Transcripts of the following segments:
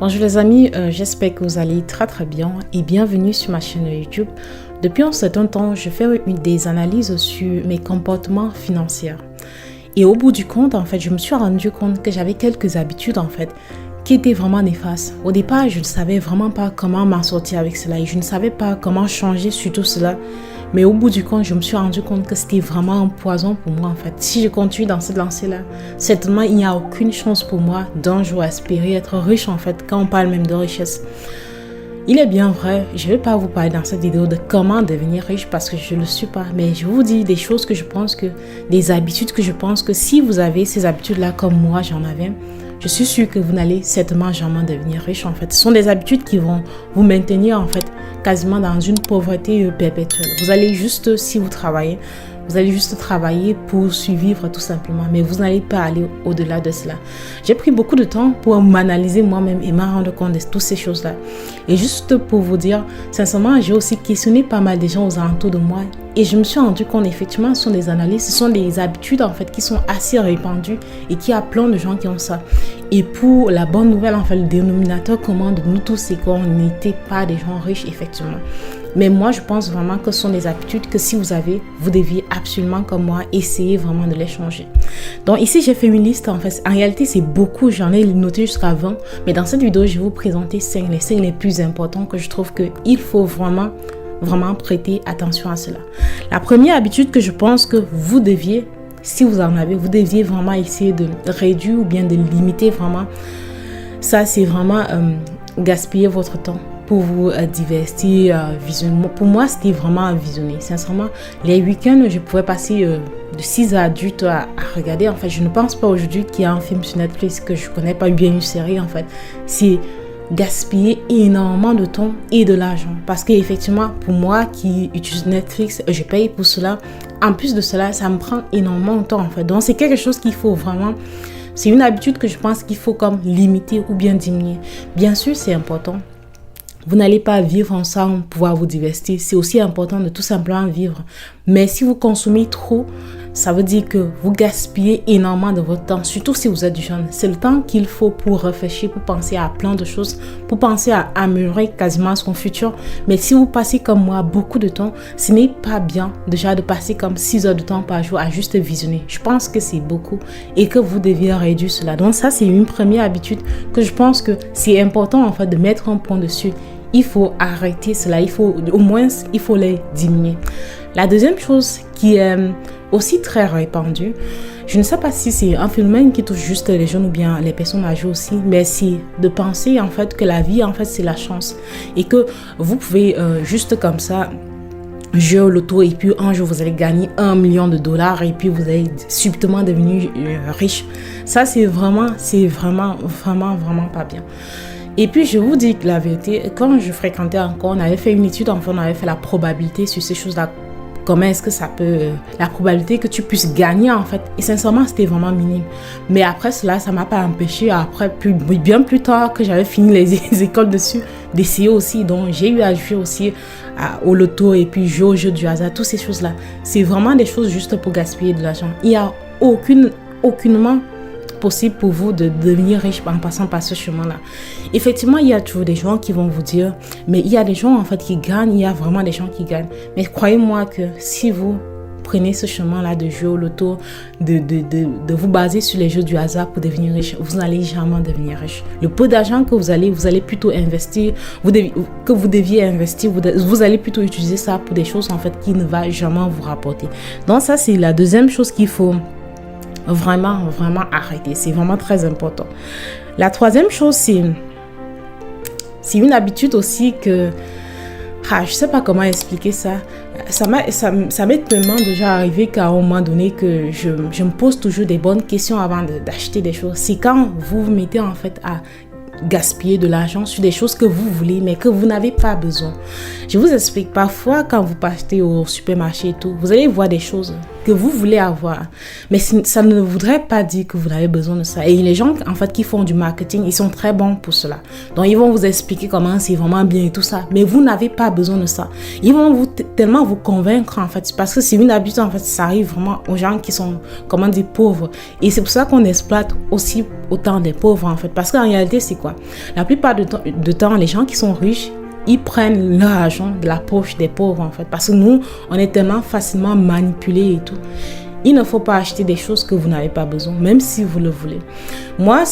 Bonjour les amis, j'espère que vous allez très bien et bienvenue sur ma chaîne YouTube. Depuis un certain temps, je fais des analyses sur mes comportements financiers. Et au bout du compte, en fait, je me suis rendu compte que j'avais quelques habitudes, en fait, qui étaient vraiment néfastes. Au départ, je ne savais vraiment pas comment m'en sortir avec cela et je ne savais pas comment changer sur tout cela. Mais au bout du compte, je me suis rendu compte que c'était vraiment un poison pour moi, en fait. Si je continue dans cette lancée-là, certainement, il n'y a aucune chance pour moi d'un jour espérer être riche, en fait, quand on parle même de richesse. Il est bien vrai, je ne vais pas vous parler dans cette vidéo de comment devenir riche parce que je ne le suis pas. Mais je vous dis des choses que je pense que, des habitudes que je pense que si vous avez ces habitudes-là comme moi, j'en avais, je suis sûre que vous n'allez certainement jamais devenir riche, en fait. Ce sont des habitudes qui vont vous maintenir, en fait, quasiment dans une pauvreté perpétuelle. Vous allez juste, si vous travaillez, vous allez juste travailler pour survivre tout simplement, mais vous n'allez pas aller au-delà de cela. J'ai pris beaucoup de temps pour m'analyser moi-même et me rendre compte de toutes ces choses-là. Et juste pour vous dire, sincèrement, j'ai aussi questionné pas mal de gens aux alentours de moi et je me suis rendu compte, effectivement, ce sont des analyses, ce sont des habitudes en fait qui sont assez répandues et qu'il y a plein de gens qui ont ça. Et pour la bonne nouvelle, en fait, le dénominateur commun de nous tous, c'est qu'on n'était pas des gens riches, effectivement. Mais moi, je pense vraiment que ce sont des habitudes que si vous avez, vous deviez absolument, comme moi, essayer vraiment de les changer. Donc ici, j'ai fait une liste. En fait, en réalité, c'est beaucoup. J'en ai noté jusqu'à 20. Mais dans cette vidéo, je vais vous présenter les 5 les plus importants que je trouve qu'il faut vraiment prêter attention à cela. La première habitude que je pense que vous deviez, si vous en avez, vous deviez vraiment essayer de réduire ou bien de limiter vraiment. Ça, c'est vraiment gaspiller votre temps pour vous divertir, visionner. Pour moi, c'était vraiment visionner. Sincèrement, les week-ends, je pouvais passer de 6 adultes à regarder. En fait, je ne pense pas aujourd'hui qu'il y a un film sur Netflix que je connais pas bien, une série, en fait. C'est gaspiller énormément de temps et de l'argent. Parce qu'effectivement, pour moi qui utilise Netflix, je paye pour cela. En plus de cela, ça me prend énormément de temps, en fait. Donc, c'est quelque chose qu'il faut vraiment... C'est une habitude que je pense qu'il faut comme limiter ou bien diminuer. Bien sûr, c'est important. Vous n'allez pas vivre ensemble pour pouvoir vous divertir. C'est aussi important de tout simplement vivre. Mais si vous consommez trop, ça veut dire que vous gaspillez énormément de votre temps. Surtout si vous êtes jeune. C'est le temps qu'il faut pour réfléchir, pour penser à plein de choses, pour penser à améliorer quasiment son futur. Mais si vous passez comme moi beaucoup de temps, ce n'est pas bien déjà de passer comme 6 heures de temps par jour à juste visionner. Je pense que c'est beaucoup et que vous deviez réduire cela. Donc ça, c'est une première habitude que je pense que c'est important en fait de mettre un point dessus. Il faut arrêter cela, il faut les diminuer. La deuxième chose qui est aussi très répandue, je ne sais pas si c'est un phénomène qui touche juste les jeunes ou bien les personnes âgées aussi, mais c'est de penser en fait que la vie en fait c'est la chance et que vous pouvez juste comme ça jouer au loto et puis un jour vous allez gagner $1 million et puis vous allez subitement devenir riche. Ça c'est vraiment pas bien. Et puis, je vous dis la vérité, quand je fréquentais encore, on avait fait une étude, enfin, on avait fait la probabilité sur ces choses-là. Comment est-ce que ça peut... La probabilité que tu puisses gagner, en fait. Et sincèrement, c'était vraiment minime. Mais après cela, ça ne m'a pas empêché, bien plus tard que j'avais fini les écoles dessus, d'essayer aussi. Donc, j'ai eu à jouer aussi au loto et puis jouer au jeu du hasard, toutes ces choses-là. C'est vraiment des choses juste pour gaspiller de l'argent. Il n'y a aucunement possible pour vous de devenir riche en passant par ce chemin-là. Effectivement, il y a toujours des gens qui vont vous dire, mais il y a des gens en fait qui gagnent, il y a vraiment des gens qui gagnent. Mais croyez-moi que si vous prenez ce chemin-là de jouer au loto, de vous baser sur les jeux du hasard pour devenir riche, vous n'allez jamais devenir riche. Le peu d'argent que vous allez plutôt investir, vous deviez investir, vous allez plutôt utiliser ça pour des choses en fait qui ne vont jamais vous rapporter. Donc ça, c'est la deuxième chose qu'il faut vraiment arrêter. C'est vraiment très important. La troisième chose, c'est une habitude aussi que... je sais pas comment expliquer ça. Ça m'est tellement déjà arrivé qu'à un moment donné que je me pose toujours des bonnes questions avant d'acheter des choses. C'est quand vous vous mettez en fait à gaspiller de l'argent sur des choses que vous voulez mais que vous n'avez pas besoin. Je vous explique, parfois quand vous partez au supermarché et tout, vous allez voir des choses que vous voulez avoir. Mais ça ne voudrait pas dire que vous avez besoin de ça. Et les gens, en fait, qui font du marketing, ils sont très bons pour cela. Donc, ils vont vous expliquer comment c'est vraiment bien et tout ça. Mais vous n'avez pas besoin de ça. Ils vont tellement vous convaincre, en fait. Parce que c'est une habitude, en fait, ça arrive vraiment aux gens qui sont, comment dire, pauvres. Et c'est pour ça qu'on exploite aussi autant des pauvres, en fait. Parce qu'en réalité, c'est quoi? La plupart du temps, les gens qui sont riches, ils prennent leur argent de la poche des pauvres, en fait. Parce que nous, on est tellement facilement manipulés et tout. Il ne faut pas acheter des choses que vous n'avez pas besoin, même si vous le voulez. Moi,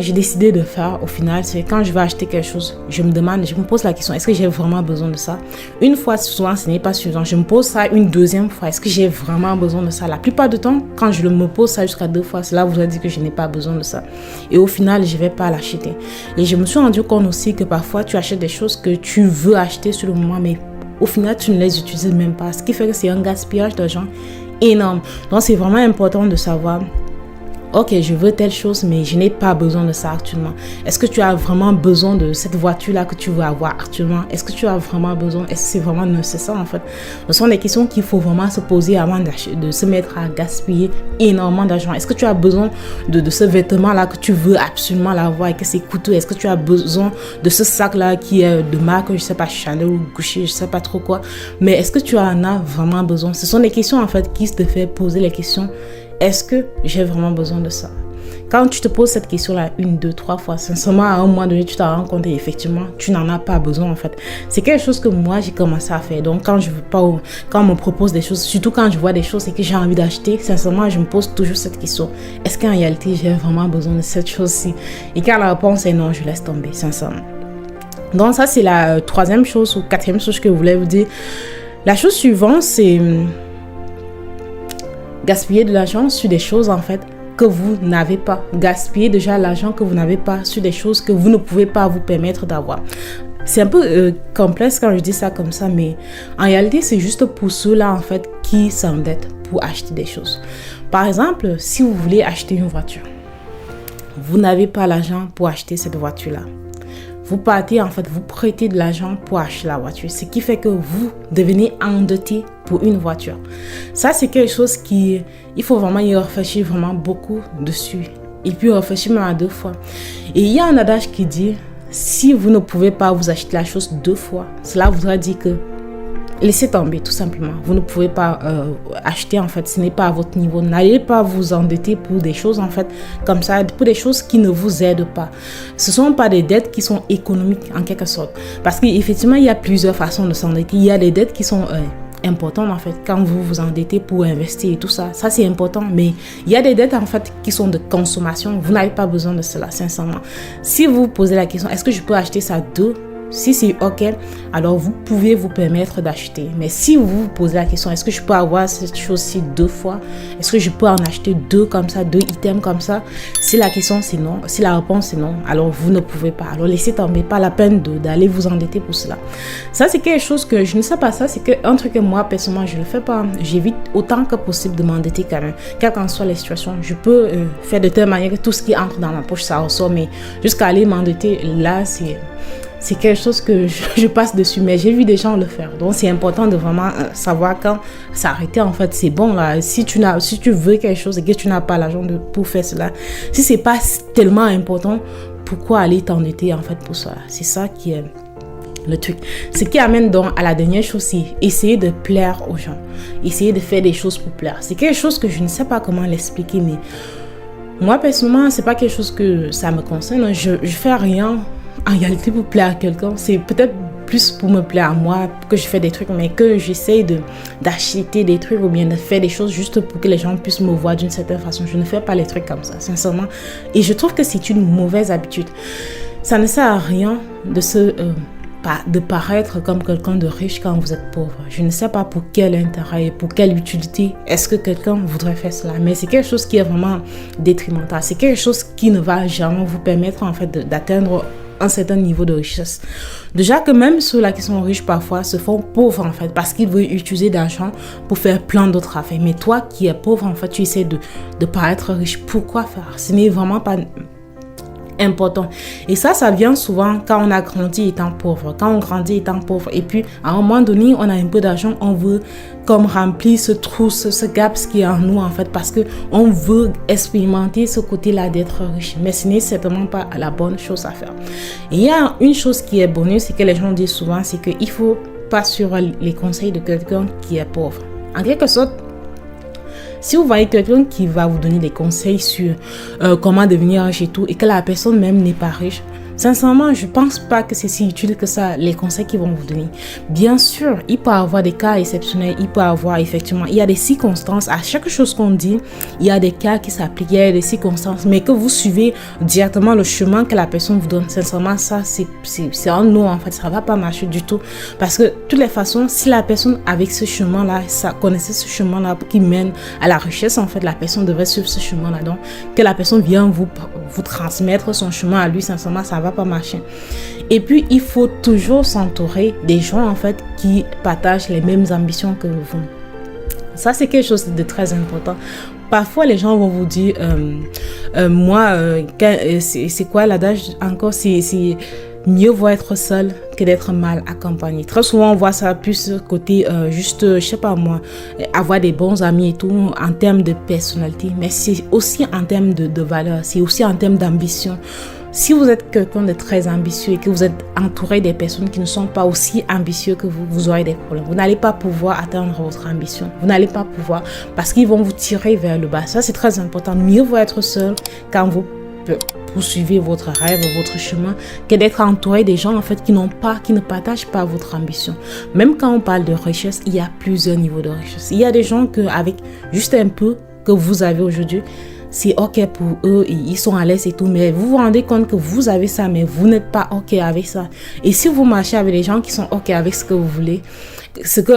j'ai décidé de faire, au final, c'est quand je vais acheter quelque chose, je me pose la question, est-ce que j'ai vraiment besoin de ça? Une fois, souvent, ce n'est pas suffisant. Je me pose ça une deuxième fois, est-ce que j'ai vraiment besoin de ça? La plupart du temps, quand je me pose ça jusqu'à 2 fois, cela voudrait dire que je n'ai pas besoin de ça. Et au final, je ne vais pas l'acheter. Et je me suis rendu compte aussi que parfois, tu achètes des choses que tu veux acheter sur le moment, mais au final, tu ne les utilises même pas. Ce qui fait que c'est un gaspillage d'argent énorme. Donc, c'est vraiment important de savoir, ok, je veux telle chose, mais je n'ai pas besoin de ça actuellement. Est-ce que tu as vraiment besoin de cette voiture-là que tu veux avoir actuellement? Est-ce que tu as vraiment besoin? Est-ce que c'est vraiment nécessaire, en fait? Ce sont des questions qu'il faut vraiment se poser avant de se mettre à gaspiller énormément d'argent. Est-ce que tu as besoin de ce vêtement-là que tu veux absolument l'avoir et que c'est coûteux? Est-ce que tu as besoin de ce sac-là qui est de marque, je sais pas, Chanel ou Gucci, je sais pas trop quoi. Mais est-ce que tu en as vraiment besoin? Ce sont des questions, en fait, qui te fait poser les questions. Est-ce que j'ai vraiment besoin de ça? Quand tu te poses cette question-là 1, 2, 3 fois, sincèrement, à un moment donné, tu t'en rends compte et effectivement, tu n'en as pas besoin, en fait. C'est quelque chose que moi, j'ai commencé à faire. Donc, quand on me propose des choses, surtout quand je vois des choses et que j'ai envie d'acheter, sincèrement, je me pose toujours cette question. Est-ce qu'en réalité, j'ai vraiment besoin de cette chose-ci? Et quand la réponse est non, je laisse tomber, sincèrement. Donc, ça, c'est la 3e chose ou 4e chose que je voulais vous dire. La chose suivante, c'est gaspiller de l'argent sur des choses, en fait, que vous n'avez pas. Gaspiller déjà l'argent que vous n'avez pas sur des choses que vous ne pouvez pas vous permettre d'avoir. C'est un peu complexe quand je dis ça comme ça, mais en réalité, c'est juste pour ceux-là, en fait, qui s'endettent pour acheter des choses. Par exemple, si vous voulez acheter une voiture, vous n'avez pas l'argent pour acheter cette voiture-là. Vous partez, en fait, vous prêtez de l'argent pour acheter la voiture. Ce qui fait que vous devenez endetté pour une voiture. Ça, c'est quelque chose il faut vraiment y réfléchir vraiment beaucoup dessus. Et puis réfléchir même à 2 fois. Et il y a un adage qui dit, si vous ne pouvez pas vous acheter la chose 2 fois, cela voudrait dire que laissez tomber, tout simplement. Vous ne pouvez pas acheter, en fait, ce n'est pas à votre niveau. N'allez pas vous endetter pour des choses, en fait, comme ça, pour des choses qui ne vous aident pas. Ce ne sont pas des dettes qui sont économiques, en quelque sorte. Parce qu'effectivement, il y a plusieurs façons de s'endetter. Il y a des dettes qui sont importantes, en fait, quand vous vous endettez pour investir et tout ça. Ça, c'est important. Mais il y a des dettes, en fait, qui sont de consommation. Vous n'avez pas besoin de cela, sincèrement. Si vous vous posez la question, est-ce que je peux acheter ça 2? Si c'est OK, alors vous pouvez vous permettre d'acheter. Mais si vous vous posez la question, est-ce que je peux avoir cette chose-ci 2 fois? Est-ce que je peux en acheter 2 comme ça, 2 items comme ça? Si la question c'est non, si la réponse c'est non, alors vous ne pouvez pas. Alors laissez tomber, pas la peine d'aller vous endetter pour cela. Ça, c'est quelque chose que je ne sais pas, ça c'est un truc que moi personnellement je ne le fais pas. J'évite autant que possible de m'endetter quand même. Quelles qu'en soient les situations, je peux faire de telle manière que tout ce qui entre dans ma poche ça ressort. Mais jusqu'à aller m'endetter, là c'est quelque chose que je passe dessus, mais j'ai vu des gens le faire. Donc, c'est important de vraiment savoir quand s'arrêter. En fait, c'est bon, là. Si tu veux quelque chose et que tu n'as pas l'argent pour faire cela, si c'est pas tellement important, pourquoi aller t'endetter, en fait, pour ça? C'est ça qui est le truc. Ce qui amène donc à la dernière chose, c'est essayer de plaire aux gens. Essayer de faire des choses pour plaire. C'est quelque chose que je ne sais pas comment l'expliquer, mais moi, personnellement, c'est pas quelque chose que ça me concerne. Je fais rien en réalité pour plaire à quelqu'un. C'est peut-être plus pour me plaire à moi que je fais des trucs, mais que j'essaie d'acheter des trucs ou bien de faire des choses juste pour que les gens puissent me voir d'une certaine façon. Je ne fais pas les trucs comme ça, sincèrement. Et je trouve que c'est une mauvaise habitude. Ça ne sert à rien de paraître comme quelqu'un de riche quand vous êtes pauvre. Je ne sais pas pour quel intérêt, pour quelle utilité est-ce que quelqu'un voudrait faire cela. Mais c'est quelque chose qui est vraiment détrimental. C'est quelque chose qui ne va jamais vous permettre, en fait, d'atteindre un certain niveau de richesse. Déjà que même ceux-là qui sont riches parfois se font pauvres, en fait, parce qu'ils veulent utiliser d'argent pour faire plein d'autres affaires. Mais toi qui es pauvre, en fait, tu essaies de paraître riche. Pourquoi faire? Ce n'est vraiment pas important. Et ça vient souvent quand on a grandi étant pauvre. Quand on grandit étant pauvre et puis à un moment donné, on a un peu d'argent, on veut comme remplir ce trou, ce gap qui est en nous en fait, parce que on veut expérimenter ce côté-là d'être riche. Mais ce n'est certainement pas la bonne chose à faire. Et il y a une chose qui est bonne, c'est que les gens disent souvent, c'est qu'il faut pas suivre les conseils de quelqu'un qui est pauvre. En quelque sorte, si vous voyez quelqu'un qui va vous donner des conseils sur comment devenir riche et tout, et que la personne même n'est pas riche, sincèrement, je pense pas que c'est si utile que ça, les conseils qu'ils vont vous donner. Bien sûr, il peut y avoir des cas exceptionnels, il peut y avoir effectivement, il y a des circonstances, à chaque chose qu'on dit, il y a des cas qui s'appliquent, il y a des circonstances, mais que vous suivez directement le chemin que la personne vous donne, sincèrement, ça, c'est un non, en fait, ça va pas marcher du tout. Parce que, de toutes les façons, si la personne avec ce chemin-là, ça connaissait ce chemin-là qui mène à la richesse, en fait, la personne devrait suivre ce chemin-là. Donc, que la personne vient vous transmettre son chemin à lui, sincèrement, ça va pas marcher. Et puis il faut toujours s'entourer des gens en fait qui partagent les mêmes ambitions que vous. Ça c'est quelque chose de très important. Parfois les gens vont vous dire c'est quoi l'adage encore, c'est mieux vaut être seul que d'être mal accompagné. Très souvent, on voit ça plus côté juste, je sais pas moi, avoir des bons amis et tout en termes de personnalité, mais c'est aussi en termes de valeur, c'est aussi en termes d'ambition. Si vous êtes quelqu'un de très ambitieux et que vous êtes entouré des personnes qui ne sont pas aussi ambitieux que vous, vous aurez des problèmes. Vous n'allez pas pouvoir atteindre votre ambition. Vous n'allez pas pouvoir parce qu'ils vont vous tirer vers le bas. Ça, c'est très important. Mieux vaut être seul quand vous poursuivez votre rêve, votre chemin, que d'être entouré des gens en fait qui ne partagent pas votre ambition. Même quand on parle de richesse, il y a plusieurs niveaux de richesse. Il y a des gens avec juste un peu que vous avez aujourd'hui, c'est ok pour eux, ils sont à l'aise et tout, mais vous vous rendez compte que vous avez ça, mais vous n'êtes pas ok avec ça. Et si vous marchez avec des gens qui sont ok avec ce que vous voulez,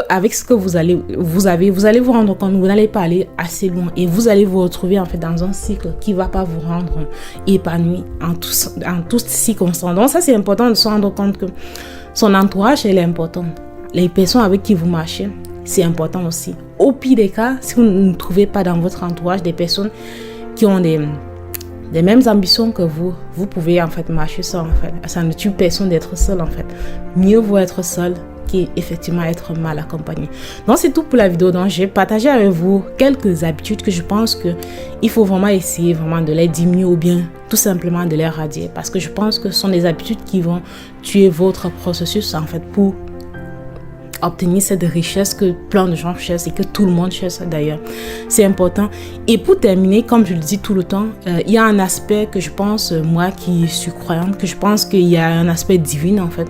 avec ce que vous allez vous rendre compte que vous n'allez pas aller assez loin et vous allez vous retrouver en fait dans un cycle qui va pas vous rendre épanoui en toutes circonstances. Donc ça c'est important de se rendre compte que son entourage est important. Les personnes avec qui vous marchez, c'est important aussi. Au pire des cas, si vous ne trouvez pas dans votre entourage des personnes qui ont des mêmes ambitions que vous pouvez en fait marcher seul en fait. Ça ne tue personne d'être seul en fait. Mieux vaut être seul qu'effectivement être mal accompagné. Donc c'est tout pour la vidéo. Donc j'ai partagé avec vous quelques habitudes que je pense que il faut vraiment essayer vraiment de les diminuer ou bien tout simplement de les radier, parce que je pense que ce sont des habitudes qui vont tuer votre processus en fait pour obtenir cette richesse que plein de gens cherchent et que tout le monde cherche d'ailleurs. C'est important. Et pour terminer, comme je le dis tout le temps, il y a un aspect que je pense, moi qui suis croyante, que je pense qu'il y a un aspect divin en fait.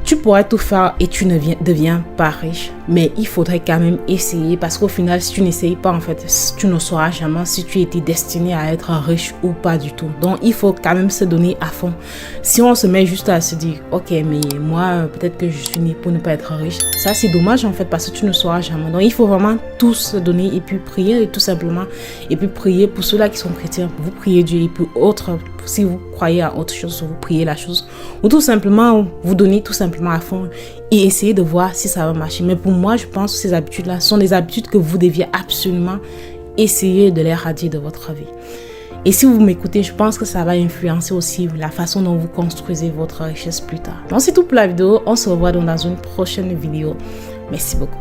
Tu pourrais tout faire et tu ne deviens pas riche, mais il faudrait quand même essayer, parce qu'au final, si tu n'essayes pas, en fait, tu ne sauras jamais si tu étais destiné à être riche ou pas du tout. Donc, il faut quand même se donner à fond. Si on se met juste à se dire, ok, mais moi, peut-être que je suis né pour ne pas être riche, ça c'est dommage en fait, parce que tu ne sauras jamais. Donc, il faut vraiment tout se donner et puis prier tout simplement. Et puis prier pour ceux-là qui sont chrétiens, vous priez Dieu, et puis autres, si vous croyez à autre chose, vous priez la chose, ou tout simplement vous donnez tout simplement à fond et essayez de voir si ça va marcher. Mais pour moi, je pense que ces habitudes-là sont des habitudes que vous deviez absolument essayer de les radier de votre vie. Et si vous m'écoutez, je pense que ça va influencer aussi la façon dont vous construisez votre richesse plus tard. Donc c'est tout pour la vidéo. On se revoit dans une prochaine vidéo. Merci beaucoup.